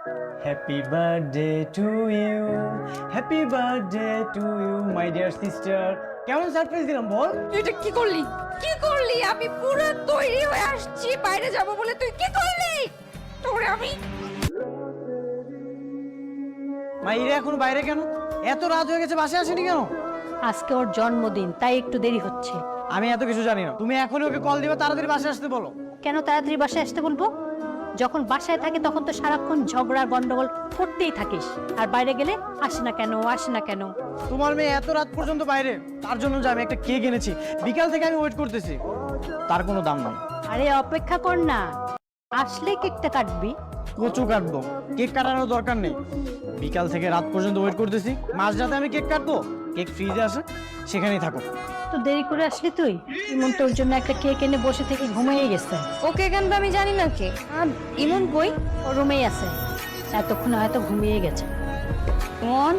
Happy birthday to you, happy birthday to you my dear sister. কেমন surprise দিলাম বল? তুই এটা কি করলি? কি করলি? আমি পুরো তৈরি হয়ে আসছি বাইরে যাব বলে, তুই কি করলি? তোরে আমি মাইরা এখন বাইরে কেন? এত রাত হয়ে গেছে, বাসায় আসেনি কেন? আজকে ওর জন্মদিন, তাই একটু দেরি হচ্ছে। আমি এত কিছু জানি না, তুমি এখনই ওকে কল দিবে, তাড়াতাড়ি বাসায় আসতে বলো। কেন তাড়াতাড়ি বাসায় আসতে বলবো? যখন বাসায় থাকে তখন তো সারাক্ষণ ঝগড়া গন্ডগোল করতেই থাকিস, আর বাইরে গেলে আসে না কেন, আসে না কেন। তোমার মেয়ে এত রাত পর্যন্ত বাইরে, তার জন্য যে আমি একটা কেক এনেছি, বিকাল থেকে আমি ওয়েট করতেছি, তার কোনো দাম নাই। আরে অপেক্ষা কর না, আসলে কেকটা কাটবি। কচু কাটবো, কেক কাটানোর দরকার নেই। বিকাল থেকে রাত পর্যন্ত ওয়েট করতেছি, মাঝরাতে আমি কেক কাটবো? কেক ফ্রিজে আসে, সেখানেই থাকো। তো দেরি করে আসলি তুই। ইমন তোর জন্য একটা কেক এনে বসে থেকে ঘুমিয়ে গেছে। ওকে কেন আমি জানি না কে। ইমন কই? ও রুমেই আছে, এতক্ষণ হয়তো ঘুমিয়ে গেছে। মন,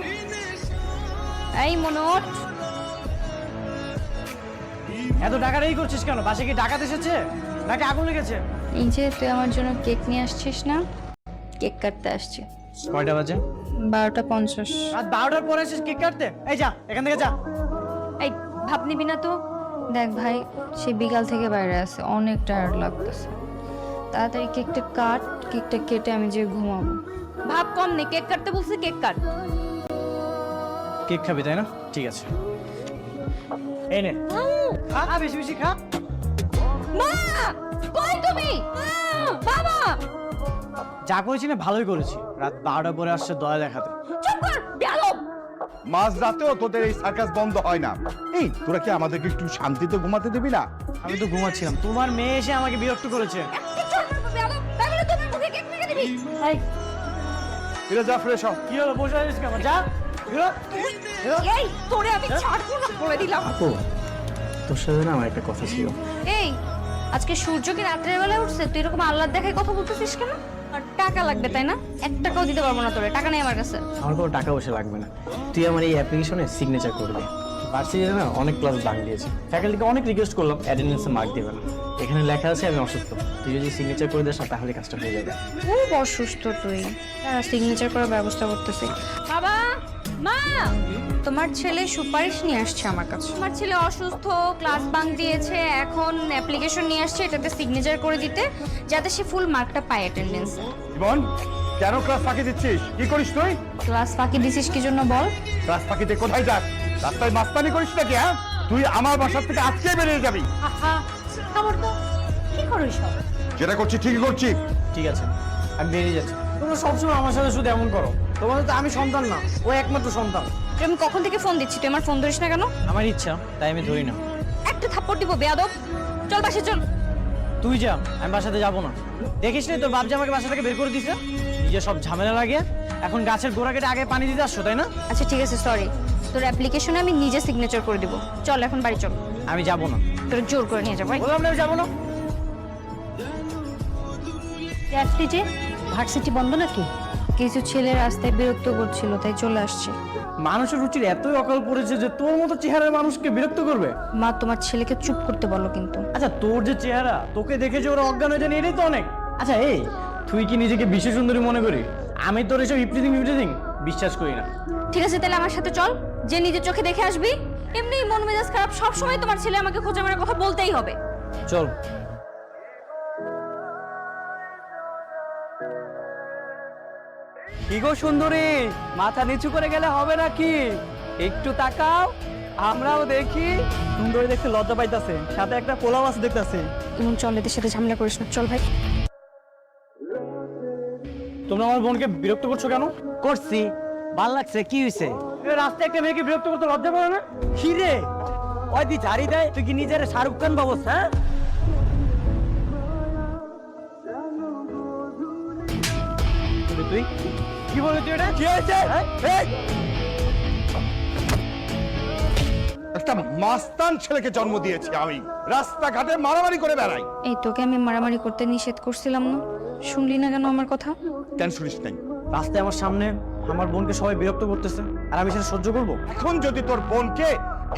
এই মনোট, এত ডাকাডাকি করছিস কেন? বাসে কি ডাকাত এসেছে নাকি আগুন লেগেছে? এই যে তুই আমার জন্য কেক নিয়ে আসছিস না, কেক কাটতে আসছি। কয়টা বাজে? 12:50। রাত 12টার পরে এসেছিস কেক কাটতে? এই যা এখান থেকে যা। এই ভাব নিবি না তো? দেখ ভাই, সে বিকাল থেকে বাইরে আছে, অনেক টায়ার্ড লাগতেছে। তাড়াতাড়ি কেকটা কাট, কেকটা কেটে আমি যে ঘুমাবো। ভাব কম নেই, কেক কাটতে বলছি, কেক কাট। কেক খাবি তাই না? ঠিক আছে, এই নে খা, বেশি বেশি খা। মা, কই তুমি? বাবা, যা করেছি না ভালোই করেছি, রাত 12টার পরে আসছে দয়া দেখাতে। চুপ কর বেয়াদব। মাঝ রাতেও তোদের এই সার্কাস বন্ধ হয় না। এই তোরা কি আমাদেরকে একটু শান্তিতে ঘুমাতে দিবি না? আমি তো ঘুমাচ্ছিলাম, তোমার মেয়ে এসে আমাকে বিরক্ত করেছে। একটা চড় মারবো বেয়াদব, তাই বলে তুমি মুখে কেক মেখে দিবি? এই, এরা যা ফ্রেশ হ। কি হলো, বসে আছিস কেন? যা বেরো, বেরো। এই তোরে আমি ছাড়বো না বলে দিলাম। আপু, তোর সাথে না আমার একটা কথা ছিল। এই আজকে সূর্য কি রাত্রের বেলা উঠছে? তুই এরকম আল্লাহ দেখায় কথা বলতেছিস কেন? আর টাকা লাগবে তাই না? 1 টাকাও দিতে পারবো না তোরে, টাকা নেই আমার কাছে। আমার কোনো টাকা পয়সা লাগবে না, তুই আমার এই অ্যাপ্লিকেশনে সিগনেচার করবি। ভার্সিটিতে না অনেক ক্লাস বাং দিয়েছে, ফ্যাকাল্টিকে অনেক রিকোয়েস্ট করলাম অ্যাটেন্ডেন্সে মার্ক দেবে না। এখানে লেখা আছে আমি অসুস্থ, তুই যদি সিগনেচার করে দিস না তাহলে কাজটা হয়ে যাবে। খুব অসুস্থ তুই, সিগনেচার করার ব্যবস্থা করতেছি। বাবা, মা, তোমার ছেলে সুপারিশ নিয়ে আসছে আমার কাছে। তোমার ছেলে অসুস্থ, ক্লাস বাঙ্ক দিয়েছে, এখন অ্যাপ্লিকেশন নিয়ে আসছে এটাতে সিগনেচার করে দিতে, যাতে সে ফুল মার্কটা পায় অ্যাটেন্ডেন্সে। জীবন, কেন ক্লাস ফাঁকি দিচ্ছিস? কি করিস তুই? ক্লাস ফাঁকি দিছিস কি জন্য বল? ক্লাস ফাঁকিতে কোথায় যাস? রাস্তায় মাস্তানি করিস নাকি? হ্যাঁ, তুই আমার বাসার থেকে আজকেই বেরিয়ে যাবি। আহা, খবর তো কি করো সব? যেটা করছি ঠিকই করছি। ঠিক আছে, আমি বেরিয়ে যাচ্ছি। তোমরা সবসময় আমার সাথে শুধু এমন করো, তোমাদের তো আমি সন্তান না, ও একমাত্র সন্তান। তুই আমি কখন থেকে ফোন দিচ্ছি, তুই আমার ফোন ধরিস না কেন? আমার ইচ্ছা তাই আমি ধরি না। একটা থাপ্পড় দিব বেয়াদব। চল বাসে চল। তুই যা, আমি বাসাতে যাবো না। দেখিস নি তোর বাপ যে আমাকে বাসা থেকে বের করে দিছে? নিজে সব ঝামেলা লাগে, এখন গাছের গোড়া কেটে আগে পানি দিতে আসছো তাই না? আচ্ছা ঠিক আছে, সরি। তোর অ্যাপ্লিকেশনে আমি নিজে সিগনেচার করে দিব। চল এখন বাড়ি চল। আমি যাবো না, তোর জোর করে নিয়ে যাবো। বললাম না আমি যাবো না। আসলি যে ভার্সিটি বন্ধ নাকি? কিছু ছেলে রাস্তায় বিরক্ত করছিল, তাই চলে আসছে। মানুষের রুচির এতই অকাল পড়েছে যে তোর মতো চেহারার মানুষকে বিরক্ত করবে। মা, তোমার ছেলেকে চুপ করতে বলো কিন্তু। আচ্ছা তোর যে চেহারা, তোকে দেখে যে ওরা অজ্ঞান হয়ে যান, এটাই তো অনেক। আচ্ছা এই, তুই কি নিজেকে বিশ্ব সুন্দরী মনে করি? আমি তোর এসব ইপ্রিজিং বিশ্বাস করি না। ঠিক আছে তাহলে আমার সাথে চল, যে নিজের চোখে দেখে আসবি। এমনি মন মেজাজ খারাপ, সবসময় তোমার ছেলে আমাকে খোঁজা মারার কথা বলতেই হবে। চল। কি গো সুন্দরী, মাথা নিচু করে গেলে হবে নাকি? একটু তাকাও, আমরাও দেখি। সুন্দরী দেখতে লজ্জা পাইতাছে, সাথে একটা পোলাও আছে দেখতাছে। এমন চল, এদের সাথে ঝামেলা করিস না, চল ভাই। তোমরা আমার বোনকে বিরক্ত করছো কেন? করছি, ভাল লাগছে, কি হয়েছে? রাস্তায় একটা মেয়েকে বিরক্ত করতে লজ্জা করে না? কি রে, ওই দি ঝাড়ি দেয়, তুই কি নিজের শাহরুখ খান বাবস? হ্যাঁ, তুই কি বললি? তুই এটা কি হয়েছে? এই, একটা মাস্তান ছেলেকে জন্ম দিয়েছি আমি, রাস্তাঘাটে মারামারি করে বেড়াই। এই তোকে আমি মারামারি করতে নিষেধ করছিলাম না? শুনলি না কেন আমার কথা? কেন শুনিস নাই? রাস্তায় আমার সামনে আমার বোনকে সবাই বিরক্ত করতেছে, আর আমি সেটা সহ্য করবো? এখন যদি তোর বোনকে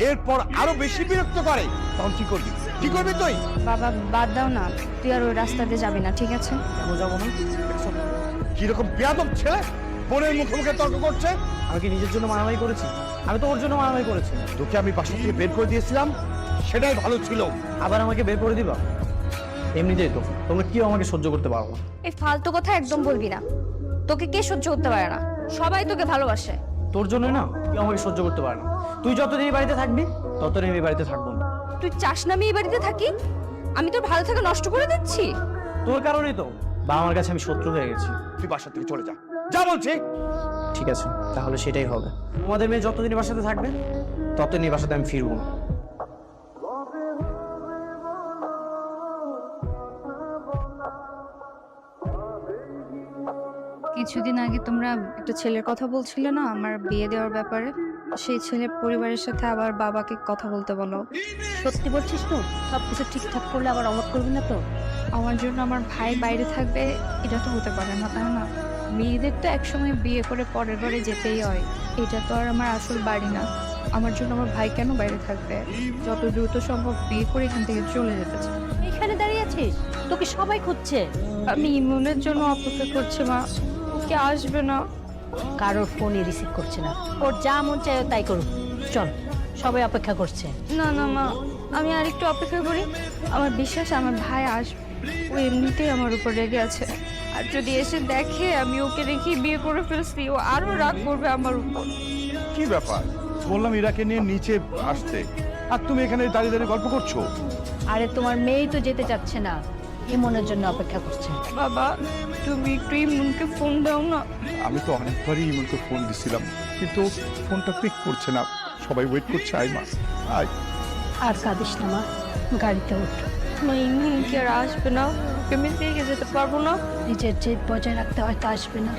এরপর আরো বেশি বিরক্ত করে, তখন কি করবি? কি করবি তুই? বাবা বাদ দাও না, তুই আর ওই রাস্তাতে যাবি না, ঠিক আছে? কেন যাবো না? কিরকম বেয়াদব ছেলে বোনের মুখে মুখে তর্ক করছে। আমি কি নিজের জন্য মারামারি করেছি? আমি তো ওর জন্য মারামারি করেছি। তোকে আমি বাসা থেকে বের করে দিয়েছিলাম, সেটাই ভালো ছিল। আবার আমাকে বের করে দিবা? এমনিতেই তো তোমরা কেউ আমাকে সহ্য করতে পারো না। এই ফালতু কথা একদম বলবি না। তোকে কে সহ্য করতে পারে না? সবাই তোকে ভালোবাসে। তোর জন্যই না কেউ আমাকে সহ্য করতে পারে না। তুই যতদিন এই বাড়িতে থাকবি ততদিন আমি এই বাড়িতে থাকবো না। তুই চাস না আমি এই বাড়িতে থাকি? আমি তোর ভালো থাকা নষ্ট করে দিচ্ছি? তোর কারণেই তো বাবা আমার কাছে আমি শত্রু হয়ে গেছি। তুই বাসা থেকে চলে যা, যা বলছি। ঠিক আছে, তাহলে সেটাই হবে। তোমাদের মেয়ে যতদিন এই বাসাতে থাকবে ততদিন এই বাসাতে আমি ফিরবো না। কিছুদিন আগে তোমরা একটা ছেলের কথা বলছিলে না আমার বিয়ে দেওয়ার ব্যাপারে? সেই ছেলের পরিবারের সাথে আবার বাবাকে কথা বলতে বলো। সত্যি বলছিস তো? সবকিছু ঠিকঠাক করলে আবার অমত করবি না তো? আমার জন্য আমার ভাই বাইরে থাকবে, এটা তো হতে পারে না, তাই না? মেয়েদের তো একসময় বিয়ে করে পরের বাড়ি যেতেই হয়। এটা তো আর আমার আসল বাড়ি না। আমার জন্য আমার ভাই কেন বাইরে থাকবে? যত দ্রুত সম্ভব বিয়ে করে এখান থেকে চলে যেতে চাই। এখানে দাঁড়িয়ে আছিস, তোকে সবাই খুঁজছে। আমি ইমনের জন্য অপেক্ষা করছি মা, ওকে আসবে না। কারোর ফোনই রিসিভ করছে না। ওর যা মন চায় ও তাই করুক। চল, সবাই অপেক্ষা করছে। না না মা, আমি আর একটু অপেক্ষা করি। আমার বিশ্বাস আমার ভাই আসবে। ও এমনিতেই আমার উপর রেগে আছে, আর যদি এসে দেখে আমি ওকে রেখে বিয়ে করে ফেলছি, ও আরো রাগ করবে আমার উপর। কি ব্যাপার? বললাম ইরাকে নিয়ে নিচে আসতে, আর তুমি এখানে দাঁড়িয়ে দাঁড়িয়ে গল্প করছো। আরে তোমার মেয়েই তো যেতে চাচ্ছে না, ইমনের জন্য অপেক্ষা করছে। বাবা, তুমি একটু ইমনকে ফোন দাও না। আমি তো অনেকবারই ইমনকে ফোন দিছিলাম, কিন্তু ফোনটা পিক করছে না। সবাই ওয়েট করছে। আয় মা, আয়। আর কাঁদিস না মা, গাড়িতে ওঠ। মা, ইমন কি আর আসবে না? ওকে আমি রেখে যেতে পারবো না। নিজের জেদ বজায় রাখতে হয়তো আসবে না।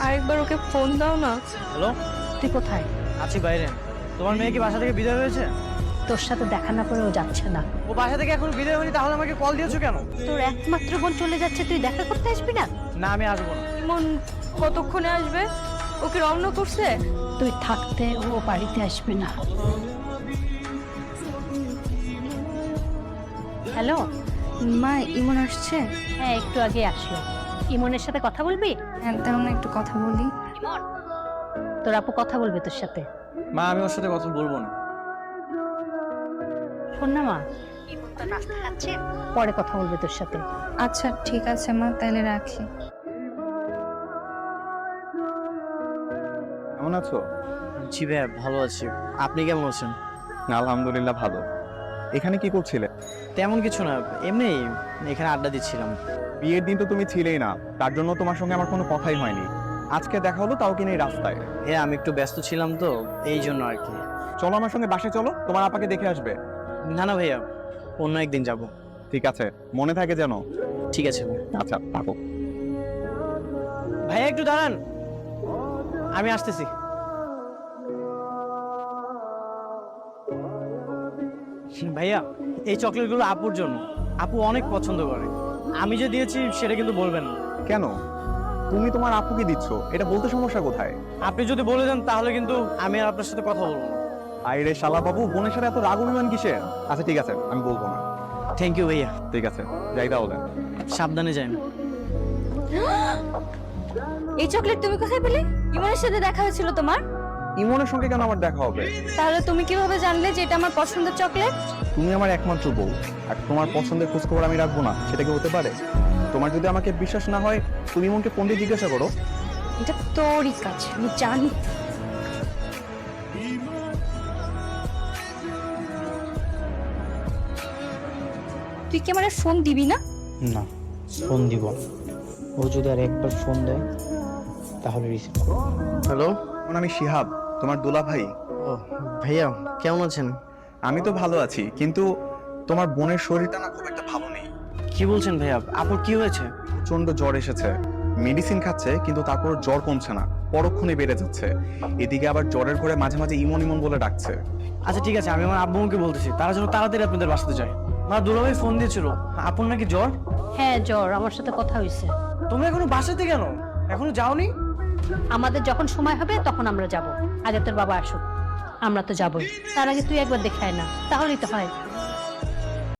আরেকবার ওকে ফোন দাও না। হ্যালো, তুই কোথায়? আছি বাইরে। তোমার মেয়ে কি বাসা থেকে বিদায় হয়েছে? তোর সাথে দেখা না করে ও যাচ্ছে না। ও বাসা থেকে এখন বিদায় হয়নি, তাহলে আমাকে কল দিয়েছো কেন? তোর একমাত্র বোন চলে যাচ্ছে, তুই দেখা করতে আসবি না? না, আমি আসবো না। ইমন কতক্ষণে আসবে? ওকে রওনা করছে? তুই থাকতে ও বাড়িতে আসবে না। হ্যালো, মা, ইমন আসছে? হ্যাঁ একটু আগে আসলো। ইমনের সাথে কথা বলবি? হ্যাঁ, তেমন একটু কথা বলি। ইমন, তোর আপু কথা বলবে তোর সাথে। মা, আমি ওর সাথে কথা বলবো না। শোন না মা, ইমন তো নাস্তা খাচ্ছে, পরে কথা বলবে তোর সাথে। আচ্ছা ঠিক আছে মা, তাহলে রাখি। কেমন আছো? জি ভাইয়া, ভালো আছি। আপনি কেমন আছেন? আলহামদুলিল্লাহ ভালো। এখানে কি করছিলে? তেমন কিছু না, এমনি এখানে আড্ডা দিচ্ছিলাম। বিয়ের দিন তো তুমি ছিলেই না, তার জন্য তোমার সঙ্গে আমার কোনো কথাই হয়নি। আজকে দেখা হলো, তাও কিনা এই রাস্তায়। হ্যাঁ, আমি একটু ব্যস্ত ছিলাম তো, এই জন্য আর কি। চলো আমার সঙ্গে বাসায় চলো, তোমার আপাকে দেখে আসবে। না না ভাইয়া, অন্য একদিন যাব। ঠিক আছে, মনে থাকে যেন। ঠিক আছে ভাই। আচ্ছা থাকো। ভাইয়া একটু দাঁড়ান, আমি আসতেছি। ভাইয়া, এই চকলেটগুলো আপুর জন্য। আপু অনেক পছন্দ করে। আমি যে দিয়েছি সেটা কিন্তু বলবেন না। কেন? তুমি তোমার আপুকে দিচ্ছ, এটা বলতে সমস্যা কোথায়? আপনি যদি বলে দেন তাহলে কিন্তু আমি আর আপনার সাথে কথা বলবো না। আইরে শালা বাবু, বোনের সাথে এত রাগ অভিমান কিসের? আচ্ছা ঠিক আছে, আমি বলবো না। থ্যাংক ইউ ভাইয়া। ঠিক আছে, যাই তাহলে। সাবধানে যান। এই চকলেট তুমি কোথায় পেলে? ইমনের সাথে দেখা হয়েছিল তোমার? ইমনের সঙ্গে কেন আমার দেখা হবে? তাহলে তুমি কিভাবে জানলে যে এটা আমার পছন্দের চকলেট? তুমি আমার একমাত্র বউ, আর তোমার পছন্দের খোঁজখবর আমি রাখবো না, সেটা কি হতে পারে? তোমার যদি আমাকে বিশ্বাস না হয়, তুমি ইমনকে ফোন দিয়ে জিজ্ঞাসা করো। এটা তোরই কাজ, আমি জানি। তুই কি আমার ফোন দিবি না? না, ফোন দিব। ও যদি আর একবার ফোন দেয় তাহলে রিসিভ করো। হ্যালো, আমি শিহাব, তোমার দোলা ভাই। ও ভাইয়া, কেমন আছেন? আমি তো ভালো আছি, কিন্তু তোমার বোনের শরীরটা না খুব একটা ভালো নেই। কি বলছেন ভাইয়া? আপুর কি হয়েছে? প্রচন্ড জ্বর এসেছে, মেডিসিন খাচ্ছে, কিন্তু তারপর জ্বর কমছে না, পরক্ষণে বেড়ে যাচ্ছে। এদিকে আবার জ্বরের করে মাঝে মাঝে ইমন ইমন বলে ডাকছে। আচ্ছা ঠিক আছে, আমি আমার আব্বুকে বলতেছি তারা যেন তাড়াতাড়ি আপনাদের বাসাতে যায়। মা, দুলাভাই ফোন দিয়েছিল, আপুর নাকি জ্বর। হ্যাঁ জ্বর, আমার সাথে কথা হয়েছে। তোমরা এখনো বাসাতে কেন? এখনো যাওনি? আমাদের যখন সময় হবে তখন আমরা যাব। আগে তোর বাবা আসুক, আমরা তো যাবই। তার আগে তুই একবার দেখে আয় না, তাহলেই তো হয়।